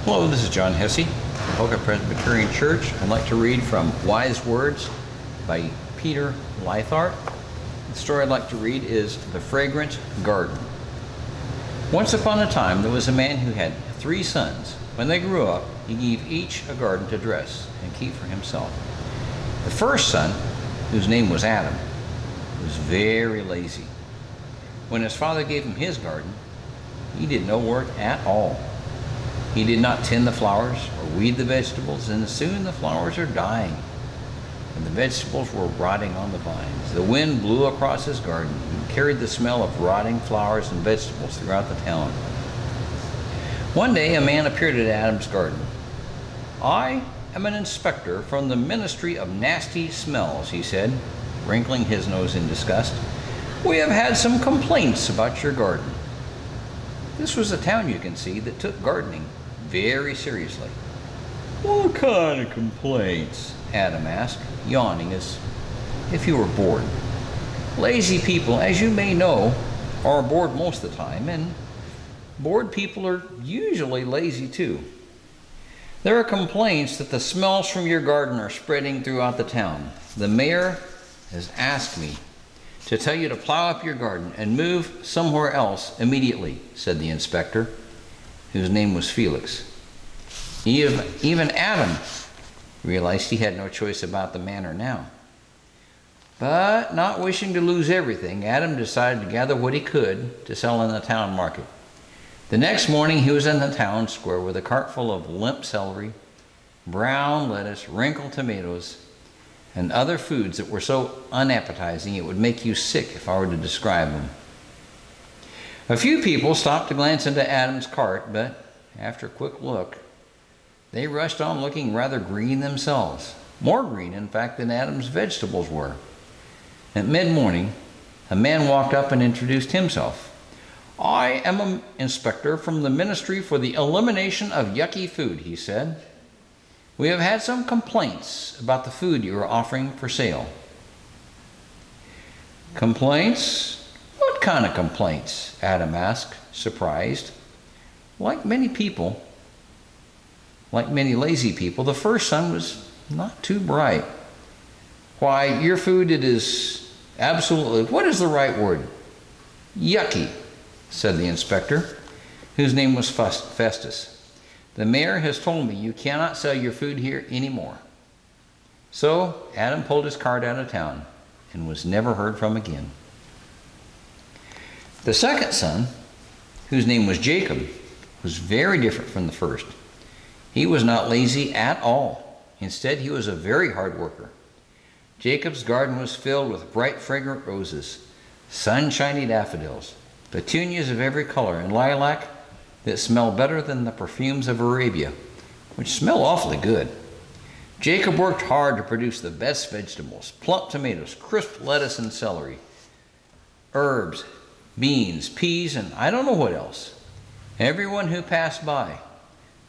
Hello, this is John Hesse, Boca Presbyterian Church. I'd like to read from Wise Words by Peter Lythart. The story I'd like to read is The Fragrant Garden. Once upon a time, there was a man who had 3 sons. When they grew up, he gave each a garden to dress and keep for himself. The first son, whose name was Adam, was very lazy. When his father gave him his garden, he did no work at all. He did not tend the flowers or weed the vegetables, and soon the flowers are dying, and the vegetables were rotting on the vines. The wind blew across his garden and carried the smell of rotting flowers and vegetables throughout the town. One day a man appeared at Adam's garden. "I am an inspector from the Ministry of Nasty Smells," he said, wrinkling his nose in disgust. "We have had some complaints about your garden." This was a town, you can see, that took gardening very seriously. "What kind of complaints?" Adam asked, yawning as if he were bored. "Lazy people, as you may know, are bored most of the time, and bored people are usually lazy too. There are complaints that the smells from your garden are spreading throughout the town. The mayor has asked me to tell you to plow up your garden and move somewhere else immediately," said the inspector, whose name was Felix. Even Adam realized he had no choice about the matter now. But not wishing to lose everything, Adam decided to gather what he could to sell in the town market. The next morning he was in the town square with a cart full of limp celery, brown lettuce, wrinkled tomatoes, and other foods that were so unappetizing it would make you sick if I were to describe them. A few people stopped to glance into Adam's cart, but after a quick look, they rushed on looking rather green themselves. More green, in fact, than Adam's vegetables were. At mid-morning, a man walked up and introduced himself. "I am an inspector from the Ministry for the Elimination of Yucky Food," he said. "We have had some complaints about the food you are offering for sale." "Complaints? What kind of complaints?" Adam asked, surprised. Like many lazy people, the first son was not too bright. "Why, your food, it is absolutely, what is the right word? Yucky," said the inspector, whose name was Festus. "The mayor has told me you cannot sell your food here anymore." So Adam pulled his cart out of town and was never heard from again. The second son, whose name was Jacob, was very different from the first. He was not lazy at all. Instead, he was a very hard worker. Jacob's garden was filled with bright, fragrant roses, sunshiny daffodils, petunias of every color, and lilac that smell better than the perfumes of Arabia, which smell awfully good. Jacob worked hard to produce the best vegetables: plump tomatoes, crisp lettuce and celery, herbs, beans, peas, and I don't know what else. Everyone who passed by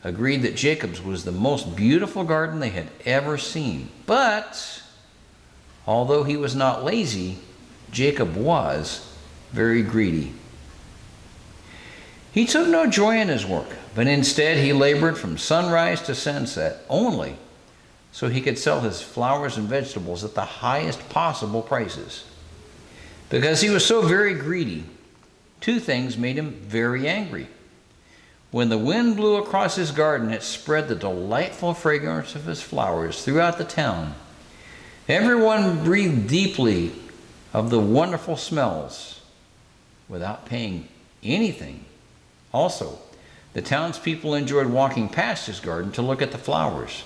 agreed that Jacob's was the most beautiful garden they had ever seen. But although he was not lazy, Jacob was very greedy. He took no joy in his work, but instead he labored from sunrise to sunset only so he could sell his flowers and vegetables at the highest possible prices. Because he was so very greedy, 2 things made him very angry. When the wind blew across his garden, it spread the delightful fragrance of his flowers throughout the town. Everyone breathed deeply of the wonderful smells without paying anything. Also, the townspeople enjoyed walking past his garden to look at the flowers.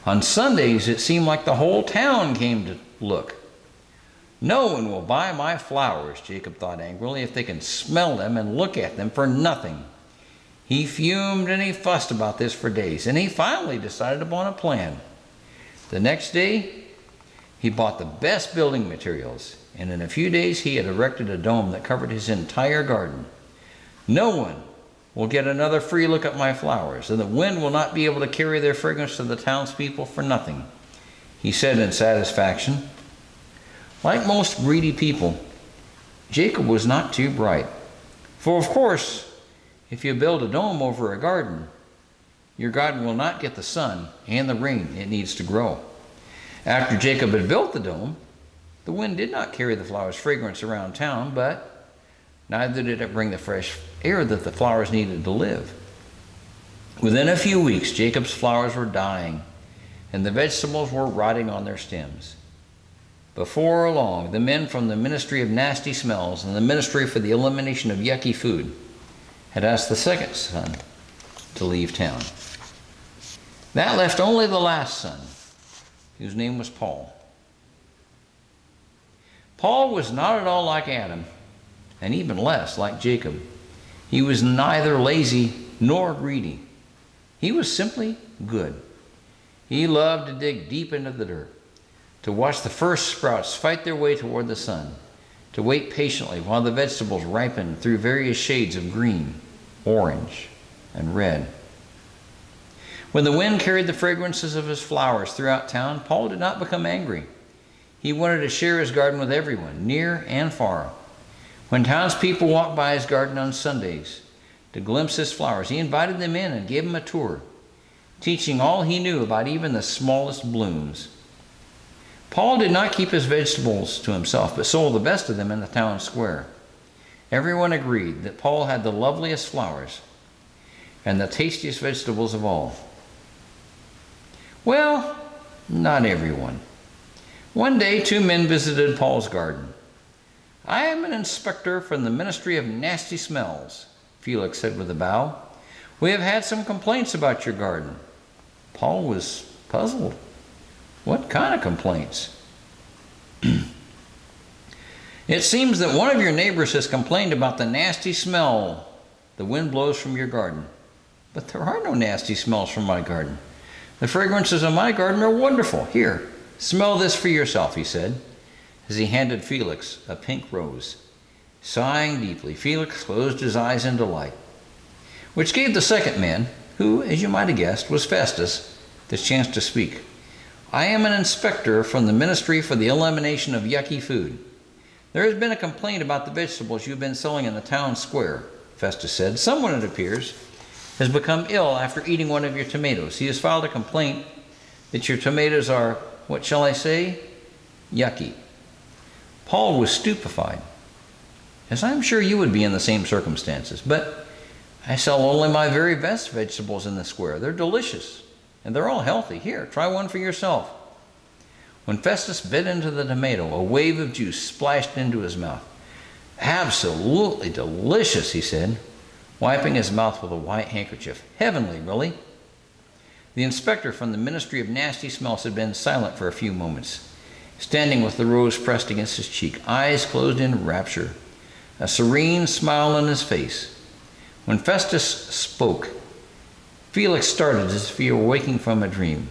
On Sundays, it seemed like the whole town came to look. "No one will buy my flowers," Jacob thought angrily, "if they can smell them and look at them for nothing." He fumed and he fussed about this for days, and he finally decided upon a plan. The next day, he bought the best building materials, and in a few days he had erected a dome that covered his entire garden. "No one will get another free look at my flowers, and the wind will not be able to carry their fragrance to the townspeople for nothing," he said in satisfaction. Like most greedy people, Jacob was not too bright. For of course, if you build a dome over a garden, Your garden will not get the sun and the rain it needs to grow. After Jacob had built the dome, the wind did not carry the flowers' fragrance around town, but neither did it bring the fresh air that the flowers needed to live. Within a few weeks, Jacob's flowers were dying, and the vegetables were rotting on their stems. Before long, the men from the Ministry of Nasty Smells and the Ministry for the Elimination of Yucky Food had asked the second son to leave town. That left only the last son, whose name was Paul. Paul was not at all like Adam, and even less like Jacob. He was neither lazy nor greedy. He was simply good. He loved to dig deep into the dirt, to watch the first sprouts fight their way toward the sun, to wait patiently while the vegetables ripened through various shades of green, orange, and red. When the wind carried the fragrances of his flowers throughout town, Paul did not become angry. He wanted to share his garden with everyone, near and far. When townspeople walked by his garden on Sundays to glimpse his flowers, he invited them in and gave them a tour, teaching all he knew about even the smallest blooms. Paul did not keep his vegetables to himself, but sold the best of them in the town square. Everyone agreed that Paul had the loveliest flowers and the tastiest vegetables of all. Well, not everyone. One day, two men visited Paul's garden. "I am an inspector from the Ministry of Nasty Smells," Felix said with a bow. "We have had some complaints about your garden." Paul was puzzled. What kind of complaints? "It seems that one of your neighbors has complained about the nasty smell the wind blows from your garden." "But there are no nasty smells from my garden. The fragrances of my garden are wonderful. Here, smell this for yourself," he said, as he handed Felix a pink rose. Sighing deeply, Felix closed his eyes in delight, which gave the second man, who, as you might have guessed, was Festus, the chance to speak. "I am an inspector from the Ministry for the Elimination of Yucky Food. There has been a complaint about the vegetables you've been selling in the town square," Festus said. "Someone, it appears, has become ill after eating one of your tomatoes. He has filed a complaint that your tomatoes are, what shall I say, yucky." Paul was stupefied, as I am sure you would be in the same circumstances. "But I sell only my very best vegetables in the square. They're delicious, and they're all healthy. Here, try one for yourself." When Festus bit into the tomato, a wave of juice splashed into his mouth. "Absolutely delicious," he said, wiping his mouth with a white handkerchief. "Heavenly, really." The inspector from the Ministry of Nasty Smells had been silent for a few moments, standing with the rose pressed against his cheek, eyes closed in rapture, a serene smile on his face. When Festus spoke, Felix started as if he were waking from a dream,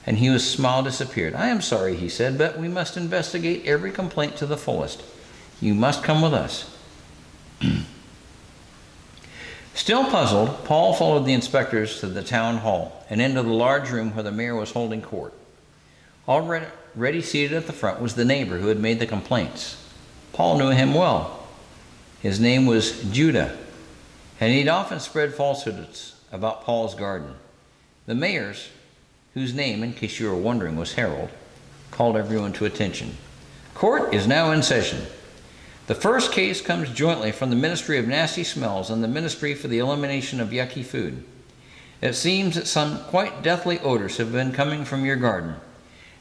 and his smile disappeared. "I am sorry," he said, "but we must investigate every complaint to the fullest. You must come with us." Still puzzled, Paul followed the inspectors to the town hall and into the large room where the mayor was holding court. Already seated at the front was the neighbor who had made the complaints. Paul knew him well. His name was Judah, and he'd often spread falsehoods about Paul's garden. The mayor's, whose name, in case you were wondering, was Harold, called everyone to attention. "Court is now in session. The first case comes jointly from the Ministry of Nasty Smells and the Ministry for the Elimination of Yucky Food. It seems that some quite deathly odors have been coming from your garden,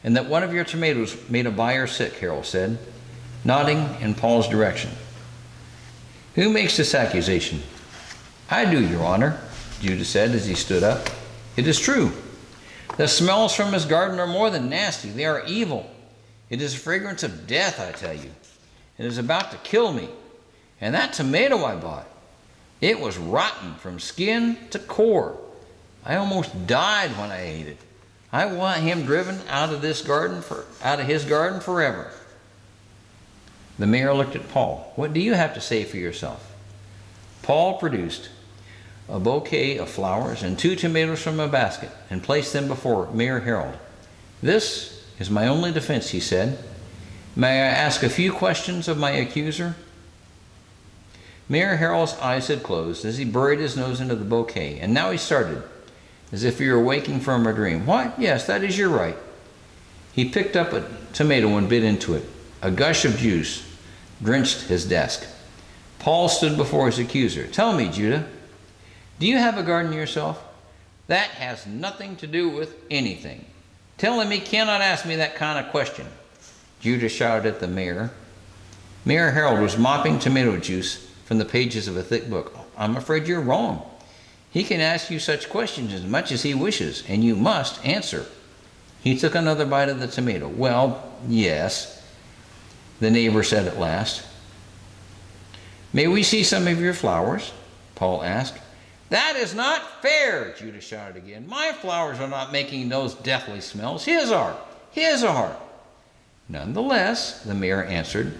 and that one of your tomatoes made a buyer sick," Harold said, nodding in Paul's direction. "Who makes this accusation?" "I do, Your Honor," Judah said as he stood up. "It is true. The smells from his garden are more than nasty. They are evil. It is a fragrance of death, I tell you. It is about to kill me. And that tomato I bought, it was rotten from skin to core. I almost died when I ate it. I want him driven out of his garden forever." The mayor looked at Paul. "What do you have to say for yourself?" Paul produced a bouquet of flowers and 2 tomatoes from a basket and placed them before Mayor Harold. "This is my only defense," he said. "May I ask a few questions of my accuser?" Mayor Harold's eyes had closed as he buried his nose into the bouquet, and now he started. as if he were waking from a dream. What? Yes, that is your right. He picked up a tomato and bit into it. A gush of juice drenched his desk. Paul stood before his accuser. Tell me, Judah, do you have a garden yourself? That has nothing to do with anything. Telling me cannot ask me that kind of question. Judah shouted at the mayor. Mayor Harold was mopping tomato juice from the pages of a thick book. I'm afraid you're wrong. He can ask you such questions as much as he wishes, and you must answer. He took another bite of the tomato. Well, yes, the neighbor said at last. May we see some of your flowers? Paul asked. That is not fair, Judah shouted again. My flowers are not making those deathly smells. His are. His are. Nonetheless, the mayor answered,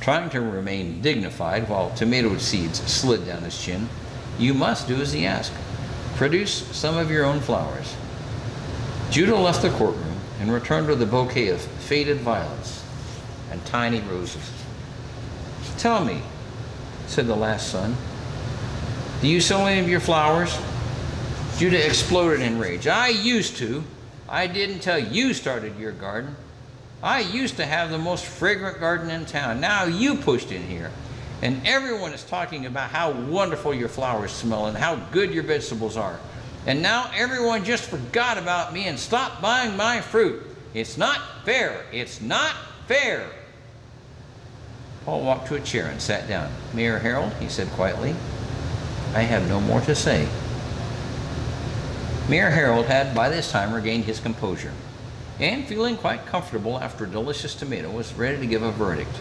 trying to remain dignified while tomato seeds slid down his chin, you must do as he asked. Produce some of your own flowers. Judah left the courtroom and returned with a bouquet of faded violets and tiny roses. Tell me, said the last son, do you sell any of your flowers? Judah exploded in rage. I used to. I didn't tell you started your garden. I used to have the most fragrant garden in town. Now you pushed in here. And everyone is talking about how wonderful your flowers smell and how good your vegetables are. And now everyone just forgot about me and stopped buying my fruit. It's not fair. It's not fair. Paul walked to a chair and sat down. Mayor Harold, he said quietly, I have no more to say. Mayor Harold had by this time regained his composure, and feeling quite comfortable after a delicious tomato, was ready to give a verdict.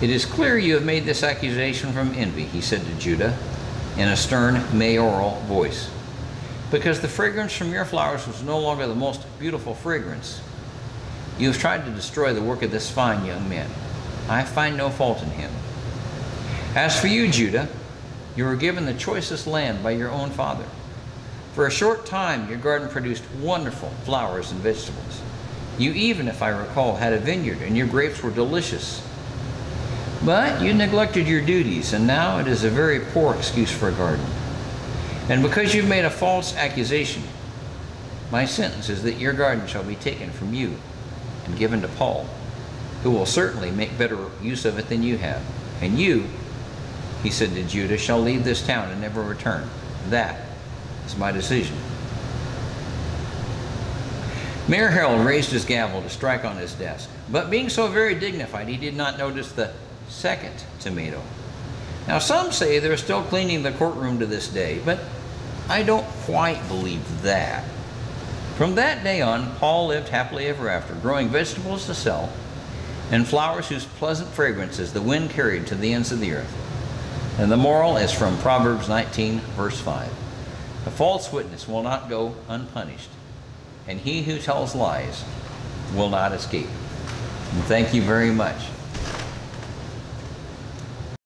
It is clear you have made this accusation from envy, he said to Judah in a stern mayoral voice, because the fragrance from your flowers was no longer the most beautiful fragrance. You have tried to destroy the work of this fine young man. I find no fault in him. As for you, Judah, you were given the choicest land by your own father. For a short time, your garden produced wonderful flowers and vegetables. You even, if I recall, had a vineyard, and your grapes were delicious. But you neglected your duties, and now it is a very poor excuse for a garden. And because you've made a false accusation, my sentence is that your garden shall be taken from you and given to Paul, who will certainly make better use of it than you have. And you, he said to Judah, shall leave this town and never return. That is my decision. Mayor Harold raised his gavel to strike on his desk, but being so very dignified, he did not notice the second tomato. Now, some say they're still cleaning the courtroom to this day, but I don't quite believe that. From that day on, Paul lived happily ever after, growing vegetables to sell and flowers whose pleasant fragrances the wind carried to the ends of the earth. And the moral is from Proverbs 19, verse 5. A false witness will not go unpunished, and he who tells lies will not escape. And thank you very much.